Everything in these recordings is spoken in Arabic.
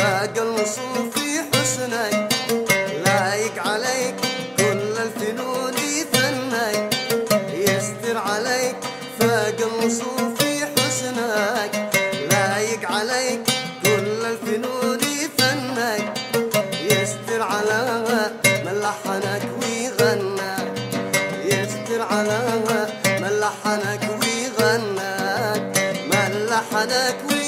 فاق الوصوف في حسنك، لايق عليك كل الفنون فنك، يستر عليك فاق الوصوف في حسنك، لايق عليك كل الفنون فنك، يستر على من لحنك ويغنى، يستر على من لحنك ويغنى، من لحنك ويغنى.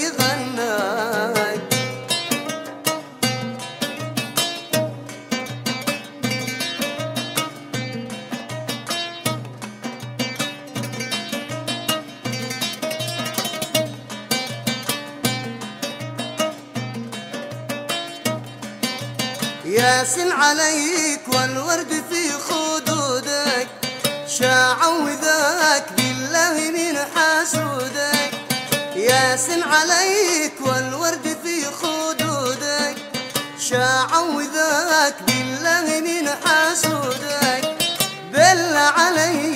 ياسن عليك والورد في خدودك، شاع وذاك بالله من حسودك، ياسن عليك والورد في خدودك، شاع وذاك بالله من حسودك، بالله عليك